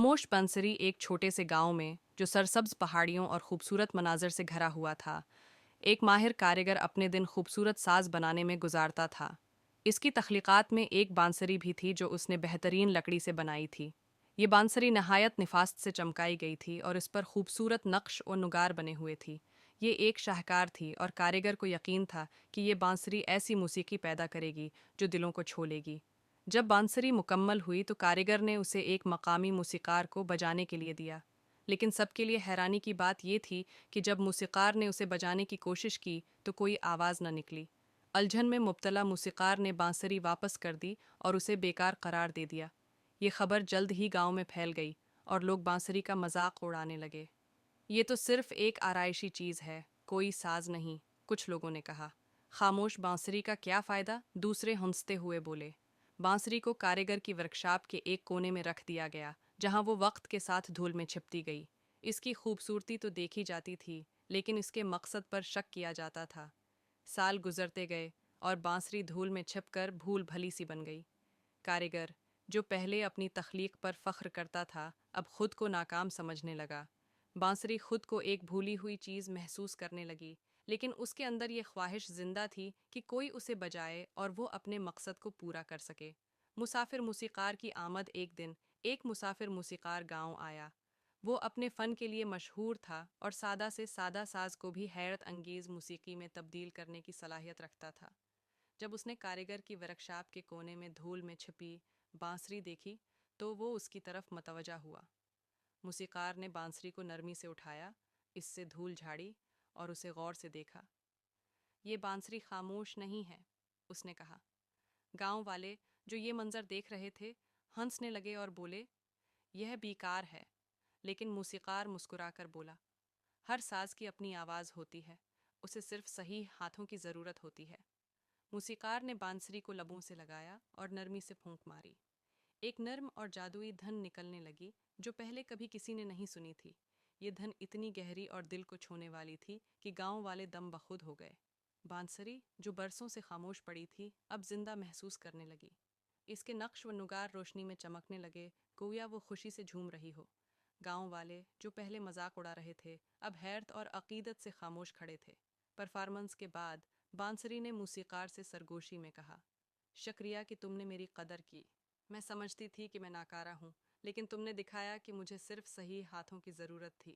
खामोश बंसरी एक छोटे से गांव में, जो सरसब्ज पहाड़ियों और खूबसूरत मनाजर से घरा हुआ था, एक माहिर कारीगर अपने दिन खूबसूरत साज बनाने में गुजारता था। इसकी तख्लीकात में एक बांसुरी भी थी जो उसने बेहतरीन लकड़ी से बनाई थी। ये बांसुरी नहायत निफास्त से चमकाई गई थी और इस पर खूबसूरत नक्श और नुगार बने हुए थी। ये एक शाहकार थी और कारीगर को यकीन था कि ये बांसुरी ऐसी मौसीकी पैदा करेगी जो दिलों को छू लेगी। जब बांसुरी मुकम्मल हुई तो कारीगर ने उसे एक मकामी मूसीकार को बजाने के लिए दिया। लेकिन सबके लिए हैरानी की बात यह थी कि जब मूसीकार ने उसे बजाने की कोशिश की तो कोई आवाज़ न निकली। अलझन में मुब्तला मूसीकार ने बांसुरी वापस कर दी और उसे बेकार करार दे दिया। ये खबर जल्द ही गांव में फैल गई और लोग बांसुरी का मजाक उड़ाने लगे। ये तो सिर्फ एक आराइशी चीज़ है, कोई साज नहीं, कुछ लोगों ने कहा। खामोश बांसुरी का क्या फ़ायदा, दूसरे हंसते हुए बोले। बांसुरी को कारीगर की वर्कशॉप के एक कोने में रख दिया गया, जहां वो वक्त के साथ धूल में छिपती गई। इसकी खूबसूरती तो देखी जाती थी, लेकिन इसके मकसद पर शक किया जाता था। साल गुजरते गए और बांसुरी धूल में छिपकर भूल भली सी बन गई। कारीगर, जो पहले अपनी तख्लीक पर फख्र करता था, अब खुद को नाकाम समझने लगा। बांसुरी खुद को एक भूली हुई चीज़ महसूस करने लगी, लेकिन उसके अंदर ये ख्वाहिश जिंदा थी कि कोई उसे बजाए और वो अपने मकसद को पूरा कर सके। मुसाफिर मूसीकार की आमद एक दिन, एक मुसाफिर मूसीकार गांव आया। वो अपने फ़न के लिए मशहूर था और सादा से सादा साज को भी हैरत अंगेज़ मूसीकी में तब्दील करने की सलाहियत रखता था। जब उसने कारीगर की वर्कशॉप के कोने में धूल में छिपी बांसुरी देखी तो वो उसकी तरफ मतवजा हुआ। मूसीकार ने बांसुरी को नरमी से उठाया, इससे धूल झाड़ी और उसे गौर से देखा। ये बांसुरी खामोश नहीं है, उसने कहा। गांव वाले जो ये मंजर देख रहे थे हंसने लगे और बोले, यह बेकार है। लेकिन मूसीकार मुस्कुराकर बोला, हर साज की अपनी आवाज़ होती है, उसे सिर्फ सही हाथों की ज़रूरत होती है। मूसीकार ने बांसुरी को लबों से लगाया और नरमी से फूंक मारी। एक नर्म और जादुई धन निकलने लगी जो पहले कभी किसी ने नहीं सुनी थी। ये धन इतनी गहरी और दिल को छूने वाली थी कि गांव वाले दम बखुद हो गए। बांसुरी, जो बरसों से खामोश पड़ी थी, अब जिंदा महसूस करने लगी। इसके नक्श व नुगार रोशनी में चमकने लगे, गोया वो खुशी से झूम रही हो। गांव वाले, जो पहले मजाक उड़ा रहे थे, अब हैरत और अकीदत से खामोश खड़े थे। परफॉर्मेंस के बाद बांसुरी ने मूसीकार से सरगोशी में कहा, शुक्रिया कि तुमने मेरी कदर की। मैं समझती थी कि मैं नाकारा हूँ, लेकिन तुमने दिखाया कि मुझे सिर्फ सही हाथों की ज़रूरत थी।